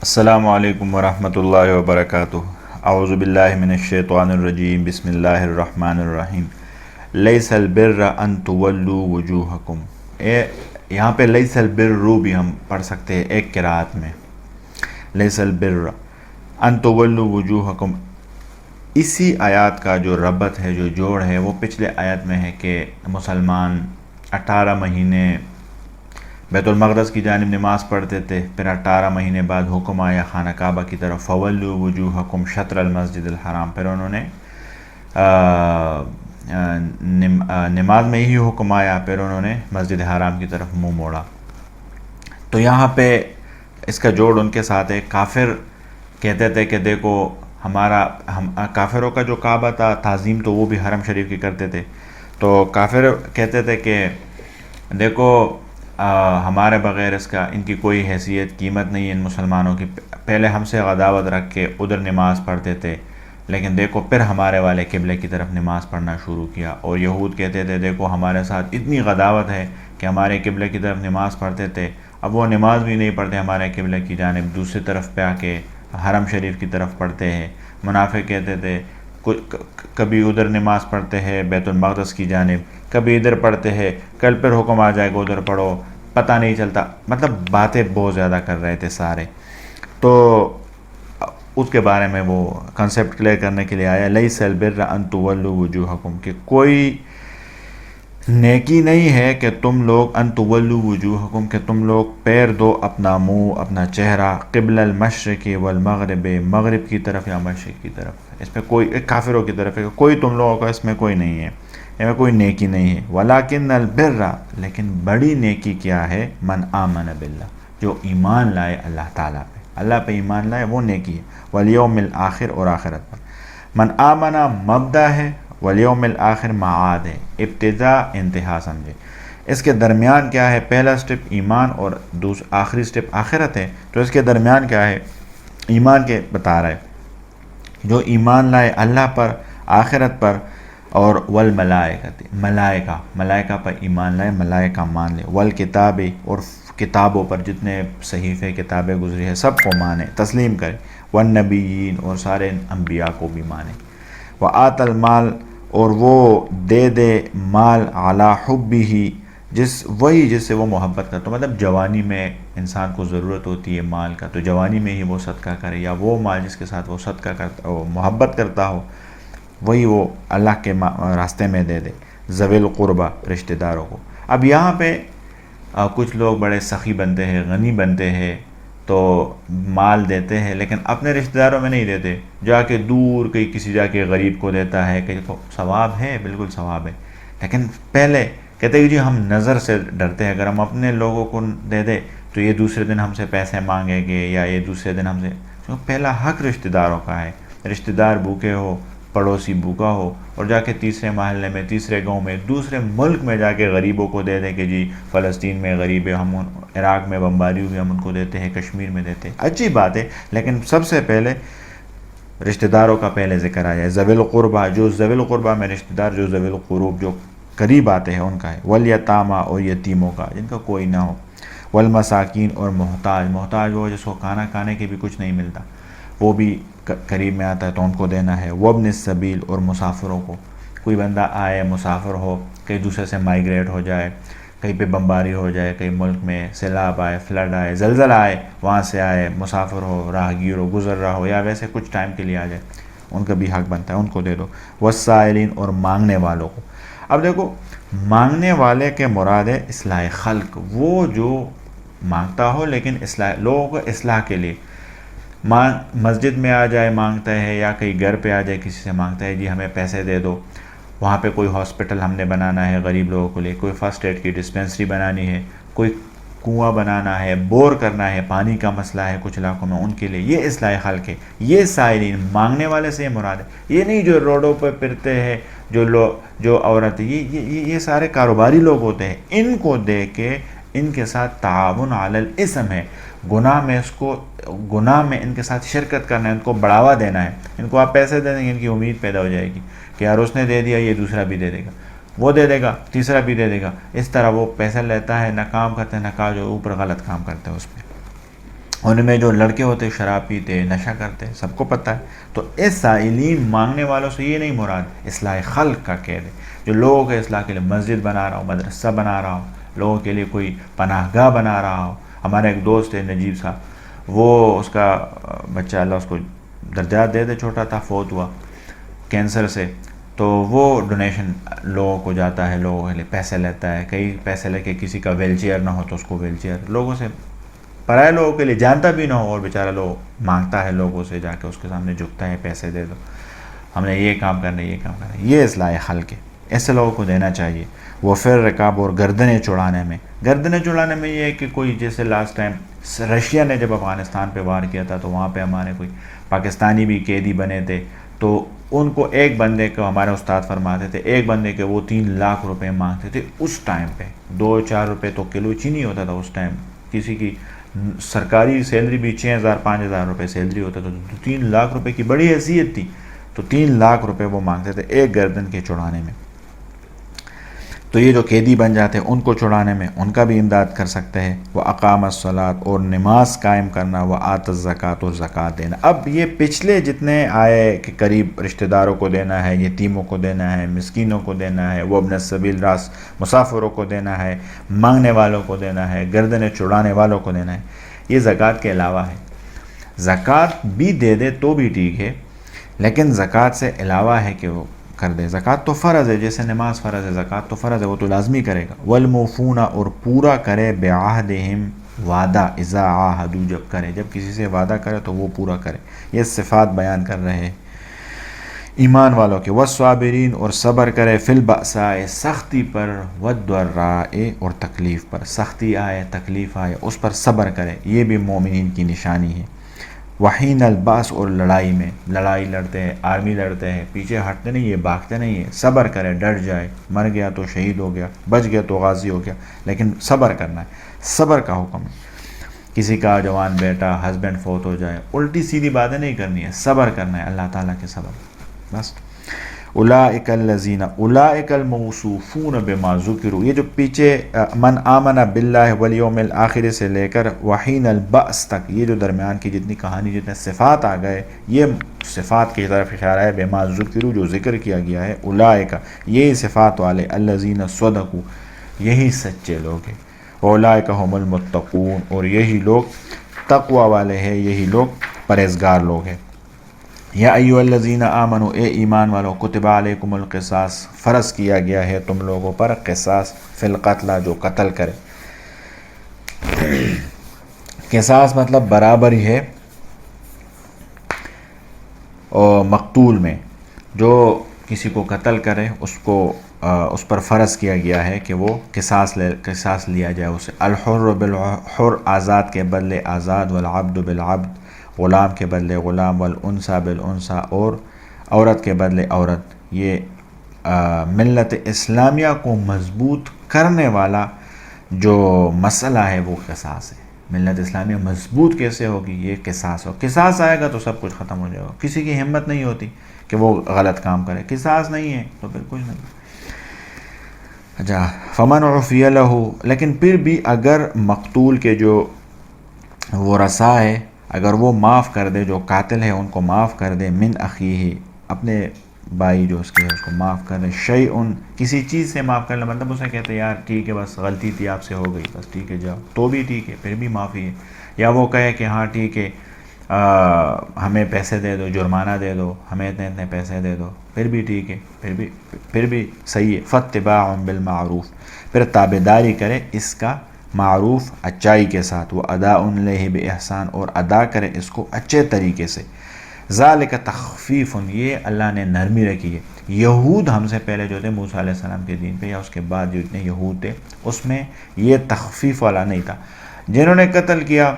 السلام علیکم ورحمۃ اللہ وبرکاتہ۔ اعوذ باللہ من الشیطان الرجیم، بسم اللہ الرحمن الرحیم۔ لیس البر ان تولوا وجوہکم، یہاں پہ لیس البر بھی ہم پڑھ سکتے ہیں ایک قرات میں، لیس البر ان تولوا وجوہکم۔ اسی آیات کا جو ربط ہے، جو جوڑ ہے، وہ پچھلے آیت میں ہے کہ مسلمان 18 مہینے بیت المقدس کی جانب نماز پڑھتے تھے، پھر 18 مہینے بعد حکم آیا خانہ کعبہ کی طرف، فولوا وجوہکم شطر المسجد الحرام، پھر انہوں نے نماز میں یہی حکم آیا، پھر انہوں نے مسجد حرام کی طرف منہ موڑا۔ تو یہاں پہ اس کا جوڑ ان کے ساتھ ہے۔ کافر کہتے تھے کہ دیکھو کافروں کا جو کعبہ تھا، تعظیم تو وہ بھی حرم شریف کی کرتے تھے، تو کافر کہتے تھے کہ دیکھو ہمارے بغیر اس کا ان کی کوئی حیثیت قیمت نہیں ہے، ان مسلمانوں کی، پہلے ہم سے عداوت رکھ کے ادھر نماز پڑھتے تھے، لیکن دیکھو پھر ہمارے والے قبلے کی طرف نماز پڑھنا شروع کیا۔ اور یہود کہتے تھے دیکھو ہمارے ساتھ اتنی عداوت ہے کہ ہمارے قبلے کی طرف نماز پڑھتے تھے، اب وہ نماز بھی نہیں پڑھتے ہمارے قبلے کی جانب، دوسری طرف پہ آ کے حرم شریف کی طرف پڑھتے ہیں۔ منافق کہتے تھے کبھی ادھر نماز پڑھتے ہیں بیت المقدس کی جانب، کبھی ادھر پڑھتے ہیں، کل پھر حکم آ جائے گا ادھر پڑھو، پتہ نہیں چلتا، مطلب باتیں بہت زیادہ کر رہے تھے سارے۔ تو اس کے بارے میں وہ کنسیپٹ کلیئر کرنے کے لیے آیا، لیس البر ان تولوا وجوہکم، کہ کوئی نیکی نہیں ہے کہ تم لوگ ان تولوا وجوہکم، کہ تم لوگ پیر دو اپنا منہ، اپنا چہرہ، قبل المشرق والمغرب، مغرب کی طرف یا مشرق کی طرف، اس میں کوئی کافروں کی طرف ہے، کوئی تم لوگوں کا اس میں کوئی نہیں ہے، اس میں کوئی نیکی نہیں ہے۔ ولیکن البر، لیکن بڑی نیکی کیا ہے، من آمن باللہ، جو ایمان لائے اللہ تعالیٰ پہ، اللہ پہ ایمان لائے، وہ نیکی ہے، والیوم الآخر، اور آخرت پر۔ من آمنا مبدا ہے، والیوم الآخر معاد ہے، ابتدا انتہا سمجھے۔ اس کے درمیان کیا ہے؟ پہلا سٹیپ ایمان اور آخری سٹیپ آخرت ہے، تو اس کے درمیان کیا ہے؟ ایمان کے بتا رہا ہے، جو ایمان لائے اللہ پر، آخرت پر، اور والملائکۃ، ملائکہ پر ایمان لائے، ملائکہ مان لے، والکتاب، اور کتابوں پر جتنے صحیفے کتابیں گزری ہے سب کو مانے، تسلیم کرے، والنبیین، اور سارے انبیاء کو بھی مانے، وآت المال، اور وہ دے دے مال، علی حبہ، جس سے وہ محبت کرتا، مطلب جوانی میں انسان کو ضرورت ہوتی ہے مال کا، تو جوانی میں ہی وہ صدقہ کرے، یا وہ مال جس کے ساتھ وہ صدقہ کرتا ہو، محبت کرتا ہو، وہی وہ اللہ کے راستے میں دے دے، ذوی القربہ، رشتہ داروں کو۔ اب یہاں پہ کچھ لوگ بڑے سخی بنتے ہیں، غنی بنتے ہیں، تو مال دیتے ہیں لیکن اپنے رشتہ داروں میں نہیں دیتے، جا کے دور کسی جا کے غریب کو دیتا ہے، کہ ثواب ہے، بالکل ثواب ہے، لیکن پہلے کہتے ہیں جی ہم نظر سے ڈرتے ہیں، اگر ہم اپنے لوگوں کو دے دیں تو یہ دوسرے دن ہم سے پیسے مانگیں گے، یا یہ دوسرے دن ہم سے، پہلا حق رشتہ داروں کا ہے، رشتہ دار بھوکے ہو، پڑوسی بھوکا ہو، اور جا کے تیسرے محلے میں، تیسرے گاؤں میں، دوسرے ملک میں جا کے غریبوں کو دے دیں کہ جی فلسطین میں غریب ہے، ہم عراق میں بمباری ہوئی ہم ان کو دیتے ہیں، کشمیر میں دیتے ہیں، اچھی بات ہے، لیکن سب سے پہلے رشتہ داروں کا پہلے ذکر آیا ہے، ذوی القربہ، جو ذوی القربہ میں رشتہ دار، جو ذوی القروب، جو قریب آتے ہیں ان کا ہے، والیتامہ، اور یتیموں کا جن کا کوئی نہ ہو، والمساکین، اور محتاج وہ جس کو کھانا کھانے کے بھی کچھ نہیں ملتا، وہ بھی قریب میں آتا ہے تو ان کو دینا ہے، وابن السبیل، اور مسافروں کو، کوئی بندہ آئے مسافر ہو، کہیں دوسرے سے مائیگریٹ ہو جائے، کہیں پہ بمباری ہو جائے، کہیں ملک میں سیلاب آئے، فلڈ آئے، زلزلہ آئے، وہاں سے آئے، مسافر ہو، راہگیر ہو، گزر رہا ہو، یا ویسے کچھ ٹائم کے لیے آ جائے، ان کا بھی حق بنتا ہے، ان کو دے دو، والسائلین، اور مانگنے والوں کو۔ اب دیکھو مانگنے والے کے مراد ہے اصلاح خلق، وہ جو مانگتا ہو لیکن لوگوں کو اصلاح کے لیے، مسجد میں آ جائے مانگتا ہے، یا کہیں گھر پہ آ جائے کسی سے مانگتا ہے جی ہمیں پیسے دے دو، وہاں پہ کوئی ہاسپٹل ہم نے بنانا ہے غریب لوگوں کے لیے، کوئی فرسٹ ایڈ کی ڈسپینسری بنانی ہے، کوئی کنواں بنانا ہے، بور کرنا ہے، پانی کا مسئلہ ہے کچھ علاقوں میں، ان کے لیے یہ اصلاح خلق ہے، یہ سائلین، مانگنے والے سے یہ مراد ہے، یہ نہیں جو روڈوں پہ پھرتے ہیں، جو عورت، یہ سارے کاروباری لوگ ہوتے ہیں، ان کو دے کے ان کے ساتھ تعاون علی الاسم ہے، گناہ میں ان کے ساتھ شرکت کرنا ہے، ان کو بڑھاوا دینا ہے، ان کو آپ پیسے دے دیں گے ان کی امید پیدا ہو جائے گی کہ یار اس نے دے دیا یہ دوسرا بھی دے دے گا، وہ دے دے گا تیسرا بھی دے دے گا، اس طرح وہ پیسہ لیتا ہے، نہ کام کرتے ہیں، نہ کاج اوپر غلط کام کرتے ہیں اس پہ۔ ان میں جو لڑکے ہوتے شراب پیتے نشہ کرتے سب کو پتہ ہے. تو اس سائلین مانگنے والوں سے یہ نہیں مراد اصلاح خلق کا قید ہے، جو لوگوں کے اصلاح کے لیے مسجد بنا رہا ہو، مدرسہ بنا رہا ہو، لوگوں کے لیے کوئی پناہ گاہ بنا رہا ہو. ہمارا ایک دوست ہے نجیب صاحب، وہ اس کا بچہ اللہ اس کو درجات دے چھوٹا تھا، فوت ہوا کینسر سے. تو وہ ڈونیشن لوگوں کو جاتا ہے، لوگوں کے لیے پیسے لیتا ہے، کئی پیسے لے کے کسی کا ویل چیئر نہ ہو تو اس کو ویل چیئر، لوگوں سے پرائے لوگوں کے لیے جانتا بھی نہ ہو اور بیچارہ لوگ مانگتا ہے لوگوں سے، جا کے اس کے سامنے جھکتا ہے پیسے دے دو، ہم نے یہ کام کرنا ہے، یہ کام کرنا ہے. یہ اصلاح خلق ہے، ایسے لوگوں کو دینا چاہیے. وہ پھر رکاب اور گردنیں چڑھانے میں یہ ہے کہ کوئی جیسے لاسٹ ٹائم رشیا نے جب افغانستان پہ وار کیا تھا تو وہاں پہ ہمارے کوئی پاکستانی بھی قیدی بنے تھے، تو ان کو ایک بندے کو ہمارے استاد فرماتے تھے ایک بندے کے وہ 3 لاکھ روپے مانگتے تھے. اس ٹائم پہ 2-4 روپے تو کلو چینی ہوتا تھا اس ٹائم، کسی کی سرکاری سیلری بھی 6,000-5,000 روپے سیلری ہوتا تھا، تو 3 لاکھ روپے کی بڑی حیثیت تھی. تو 3 لاکھ روپے وہ مانگتے تھے ایک گردن کے چڑھانے میں. تو یہ جو قیدی بن جاتے ہیں ان کو چھڑانے میں ان کا بھی امداد کر سکتے ہیں. وہ اقام الصلاۃ اور نماز قائم کرنا، وہ آت الزکوٰۃ اور زکوٰۃ دینا. اب یہ پچھلے جتنے آئے کہ قریب رشتہ داروں کو دینا ہے، یتیموں کو دینا ہے، مسکینوں کو دینا ہے، وہ ابن السبیل راس مسافروں کو دینا ہے، مانگنے والوں کو دینا ہے، گردنیں چڑھانے والوں کو دینا ہے، یہ زکوٰۃ کے علاوہ ہے. زکوٰۃ بھی دے دے تو بھی ٹھیک ہے، لیکن زکوٰۃ سے علاوہ ہے کہ وہ کر دے. زکوٰۃ تو فرض ہے، جیسے نماز فرض ہے، زکوٰۃ تو فرض ہے، وہ تو لازمی کرے گا. والموفون اور پورا کرے بعہدہم وعدہ، اذا عاہدوا جب کرے، جب کسی سے وعدہ کرے تو وہ پورا کرے. یہ صفات بیان کر رہے ہیں ایمان والوں کے. والصابرین اور صبر کرے، فی البأساء سختی پر، والضراء اور تکلیف پر، سختی آئے تکلیف آئے اس پر صبر کرے، یہ بھی مومنین کی نشانی ہے. وحین الباس اور لڑائی میں، لڑائی لڑتے ہیں، آرمی لڑتے ہیں، پیچھے ہٹتے نہیں، یہ بھاگتے نہیں ہیں، صبر کرے، ڈر جائے، مر گیا تو شہید ہو گیا، بچ گیا تو غازی ہو گیا، لیکن صبر کرنا ہے، صبر کا حکم ہے. کسی کا جوان بیٹا ہسبینڈ فوت ہو جائے، الٹی سیدھی باتیں نہیں کرنی ہے، صبر کرنا ہے، اللہ تعالیٰ کے صبر بس. اولئک الذین، اولئک الموصوفون بما ذکروا، یہ جو پیچھے من آمن باللہ والیوم الآخر سے لے کر وحین البأس تک، یہ جو درمیان کی جتنی کہانی، جتنے صفات آ گئے، یہ صفات کی طرف اشارہ ہے. بما ذکروا جو ذکر کیا گیا ہے، اولئک یہی صفات والے، الذین صدقوا یہی سچے لوگ ہیں، اولئک هم المتقون اور یہی لوگ تقوی والے ہیں، یہی لوگ پرہیزگار لوگ ہیں. یا ایھا الذین آمنوا، اے ایمان والو، کتب علیکم القصاص فرض کیا گیا ہے تم لوگوں پر قصاص، فی القتل جو قتل کرے. قصاص مطلب برابری ہے اور مقتول میں، جو کسی کو قتل کرے اس پر فرض کیا گیا ہے کہ وہ قصاص لیا جائے اسے. الحر بالحر آزاد کے بدلے آزاد، والعبد بالعبد غلام کے بدلے غلام، والانثى بالانثى اور عورت کے بدلے عورت. یہ ملت اسلامیہ کو مضبوط کرنے والا جو مسئلہ ہے وہ قصاص ہے. ملت اسلامیہ مضبوط کیسے ہوگی؟ یہ قصاص ہو، قصاص آئے گا تو سب کچھ ختم ہو جائے گا. کسی کی ہمت نہیں ہوتی کہ وہ غلط کام کرے، قصاص نہیں ہے تو پھر کچھ نہیں. اچھا، فمن عفی لہ، لیکن پھر بھی اگر مقتول کے جو ورثاء ہے، اگر وہ معاف کر دے، جو قاتل ہے ان کو معاف کر دے، من اخیہ اپنے بھائی جو اس کے ہے اس کو معاف کر دے، شیئن کسی چیز سے معاف کرنا، مطلب اسے کہتے ہیں یار ٹھیک ہے بس غلطی تھی آپ سے ہو گئی، بس ٹھیک ہے جاؤ، تو بھی ٹھیک ہے، پھر بھی معافی ہے. یا وہ کہے کہ ہاں ٹھیک ہے ہمیں پیسے دے دو، جرمانہ دے دو، ہمیں اتنے پیسے دے دو، پھر بھی ٹھیک ہے، پھر بھی صحیح ہے. فاتباع بالمعروف، پھر تابعداری کرے اس کا معروف اچائی کے ساتھ. وہ ادا الیہ باحسان اور ادا کرے اس کو اچھے طریقے سے. ذالک تخفیف، یہ اللہ نے نرمی رکھی ہے. یہود ہم سے پہلے جو تھے موسیٰ علیہ السلام کے دین پہ یا اس کے بعد جو اتنے یہود تھے اس میں یہ تخفیف والا نہیں تھا. جنہوں نے قتل کیا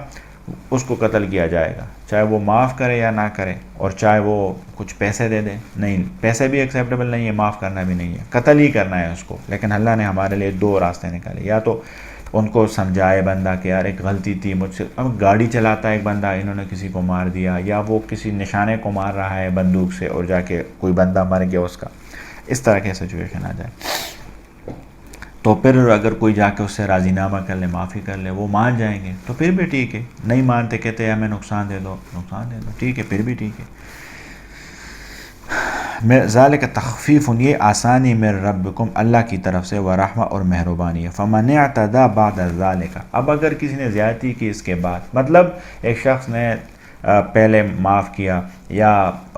اس کو قتل کیا جائے گا، چاہے وہ معاف کرے یا نہ کرے، اور چاہے وہ کچھ پیسے دے دے، نہیں پیسے بھی ایکسیپٹیبل نہیں ہے، معاف کرنا بھی نہیں ہے، قتل ہی کرنا ہے اس کو. لیکن اللہ نے ہمارے لیے 2 راستے نکالے، یا تو ان کو سمجھائے بندہ کہ یار ایک غلطی تھی مجھ سے. اب گاڑی چلاتا ہے ایک بندہ، انہوں نے کسی کو مار دیا، یا وہ کسی نشانے کو مار رہا ہے بندوق سے اور جا کے کوئی بندہ مر گیا اس کا، اس طرح کی سچویشن آ جائے تو پھر اگر کوئی جا کے اس سے راضی نامہ کر لے، معافی کر لے، وہ مان جائیں گے تو پھر بھی ٹھیک ہے. نہیں مانتے، کہتے ہیں ہمیں نقصان دے دو، نقصان دے دو، ٹھیک ہے، پھر بھی ٹھیک ہے. ذالک تخفیف، یہ آسانی من ربکم، اللہ کی طرف سے، ورحمہ اور مہربانی ہے. فمن اعتدی بعد ذالک، اب اگر کسی نے زیادتی کی اس کے بعد، مطلب ایک شخص نے پہلے معاف کیا، یا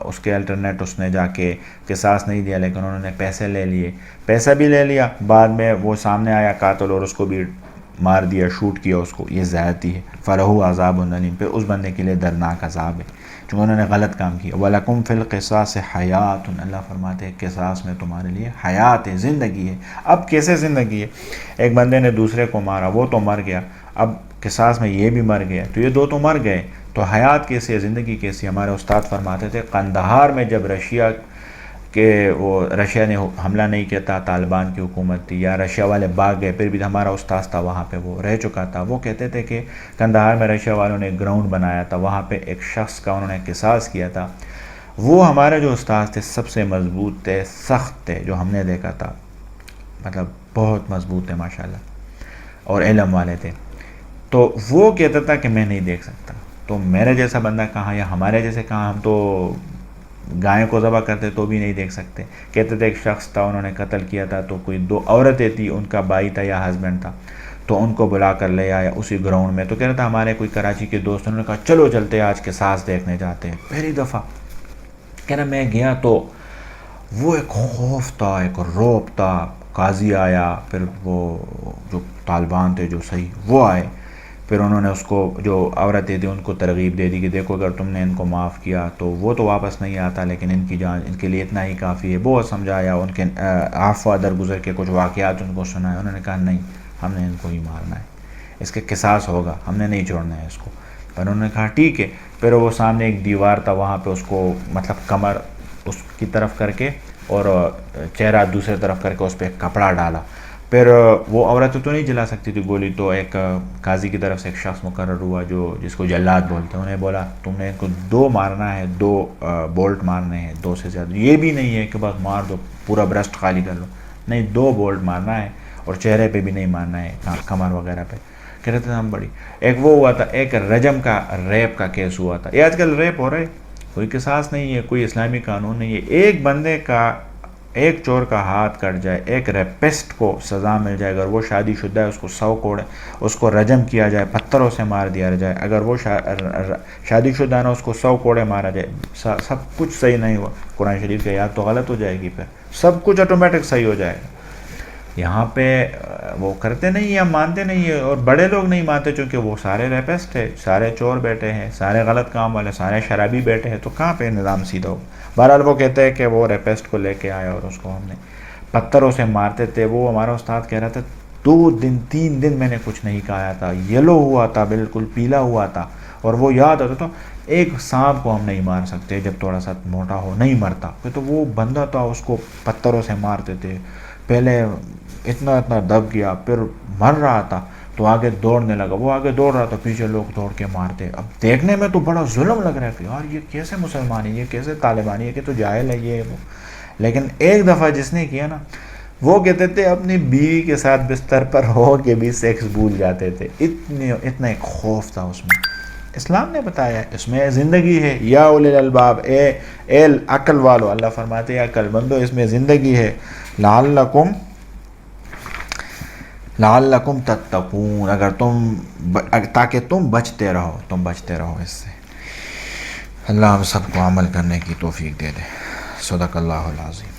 اس کے الٹرنیٹ اس نے جا کے قصاص نہیں دیا لیکن انہوں نے پیسے لے لیے، پیسہ بھی لے لیا، بعد میں وہ سامنے آیا قاتل اور اس کو بھی مار دیا، شوٹ کیا اس کو، یہ زیادتی ہے. فلہ عذاب علیم، پھر اس بندے کے لیے دردناک عذاب ہے چونکہ انہوں نے غلط کام کیا. وَلَكُمْ فِي الْقِصَاصِ حَيَاتٌ، اللہ فرماتے ہیں قصاص میں تمہارے لیے حیات ہے، زندگی ہے. اب کیسے زندگی ہے؟ ایک بندے نے دوسرے کو مارا، وہ تو مر گیا، اب قصاص میں یہ بھی مر گیا، تو یہ دو تو مر گئے، تو حیات کیسی ہے، زندگی کیسی ہے؟ ہمارے استاد فرماتے تھے قندھار میں جب رشیا نے حملہ نہیں کیا تھا، طالبان کی حکومت تھی، یا رشیا والے بھاگ گئے، پھر بھی ہمارا استاد تھا وہاں پہ، وہ رہ چکا تھا، وہ کہتے تھے کہ قندھار میں رشیا والوں نے گراؤنڈ بنایا تھا، وہاں پہ ایک شخص کا انہوں نے قصاص کیا تھا. وہ ہمارے جو استاد تھے سب سے مضبوط تھے، سخت تھے، جو ہم نے دیکھا تھا، مطلب بہت مضبوط تھے ماشاءاللہ، اور علم والے تھے. تو وہ کہتا تھا کہ میں نہیں دیکھ سکتا. تو میرے جیسا بندہ کہاں، یا ہمارے جیسے کہاں، ہم تو گائے کو ذبح کرتے تو بھی نہیں دیکھ سکتے. کہتے تھے ایک شخص تھا، انہوں نے قتل کیا تھا، تو کوئی دو عورتیں تھیں، ان کا بھائی تھا یا ہسبینڈ تھا، تو ان کو بلا کر لے آیا اسی گراؤنڈ میں. تو کہہ رہا تھا ہمارے کوئی کراچی کے دوست، انہوں نے کہا چلو چلتے آج قصاص دیکھنے جاتے ہیں. پہلی دفعہ کہہ رہا میں گیا تو وہ ایک خوف تھا، ایک رعب تھا. قاضی آیا، پھر وہ جو طالبان تھے جو صحیح وہ آئے، پھر انہوں نے اس کو جو عورتیں تھیں ان کو ترغیب دے دی کہ دیکھو اگر تم نے ان کو معاف کیا تو وہ تو واپس نہیں آتا، لیکن ان کی جان ان کے لیے اتنا ہی کافی ہے. بہت سمجھایا، ان کے عفو درگزر کے کچھ واقعات ان کو سنائے. انہوں نے کہا نہیں، ہم نے ان کو ہی مارنا ہے، اس کے قصاص ہوگا، ہم نے نہیں چھوڑنا ہے اس کو. پر انہوں نے کہا ٹھیک ہے. پھر وہ سامنے ایک دیوار تھا، وہاں پہ اس کو مطلب کمر اس کی طرف کر کے اور چہرہ دوسرے طرف کر کے اس پہ ایک کپڑا ڈالا. پھر وہ عورت تو نہیں جلا سکتی تھی گولی، تو ایک قاضی کی طرف سے ایک شخص مقرر ہوا جو جس کو جلاد بولتے ہیں، انہیں بولا تم نے ان کو 2 مارنا ہے، 2 بولٹ مارنے ہیں، 2 سے زیادہ. یہ بھی نہیں ہے کہ بس مار دو پورا برسٹ خالی کر لو، نہیں، 2 بولٹ مارنا ہے، اور چہرے پہ بھی نہیں مارنا ہے، کمر وغیرہ پہ. کہہ رہے تھے ہم بڑی. ایک وہ ہوا تھا، ایک رجم کا ریپ کا کیس ہوا تھا. یہ آج کل ریپ ہو رہے، کوئی قصاص نہیں ہے، کوئی اسلامی قانون نہیں ہے. ایک بندے کا، ایک چور کا ہاتھ کٹ جائے، ایک ریپسٹ کو سزا مل جائے. اگر وہ شادی شدہ ہے اس کو 100 کوڑے، اس کو رجم کیا جائے، پتھروں سے مار دیا جائے. اگر وہ شادی شدہ ہے نا، اس کو 100 کوڑے مارا جائے. سب کچھ صحیح نہیں ہوا. قرآن شریف کی یاد تو غلط ہو جائے گی، پھر سب کچھ آٹومیٹک صحیح ہو جائے گا. یہاں پہ وہ کرتے نہیں ہیں، مانتے نہیں ہیں، اور بڑے لوگ نہیں مانتے چونکہ وہ سارے ریپسٹ ہے، سارے چور بیٹھے ہیں، سارے غلط کام والے، سارے شرابی بیٹھے ہیں، تو کہاں پہ نظام سیدھا ہو. بہرحال وہ کہتے ہیں کہ وہ ریپسٹ کو لے کے آیا اور اس کو ہم نے پتھروں سے مارتے تھے. وہ ہمارا استاد کہہ رہا تھا 2 دن 3 دن میں نے کچھ نہیں کھایا تھا، یلو ہوا تھا، بالکل پیلا ہوا تھا. اور وہ یاد آتا تو ایک سانپ کو ہم نہیں مار سکتے جب تھوڑا سا موٹا ہو، نہیں مرتا. تو وہ بندہ تھا، اس کو پتھروں سے مارتے تھے. پہلے اتنا دب گیا، پھر مر رہا تھا تو آگے دوڑنے لگا. وہ آگے دوڑ رہا تھا، پیچھے لوگ دوڑ کے مارتے. اب دیکھنے میں تو بڑا ظلم لگ رہا ہے کہ یار یہ کیسے مسلمان ہے، یہ کیسے طالبانی ہے، کہ تو جاہل ہے یہ وہ. لیکن ایک دفعہ جس نے کیا نا، وہ کہتے تھے اپنی بیوی کے ساتھ بستر پر ہو کے بھی سیکس بھول جاتے تھے. اتنا ایک خوف تھا اس میں. اسلام نے بتایا اس میں زندگی ہے. یا اولی الالباب، اے عقل والو، اللہ فرماتے ہیں عقل مندو، اس میں زندگی ہے. لعلکم تتقون، تاکہ تم بچتے رہو اس سے. اللہ ہم سب کو عمل کرنے کی توفیق دے دے. صدق اللہ العظیم.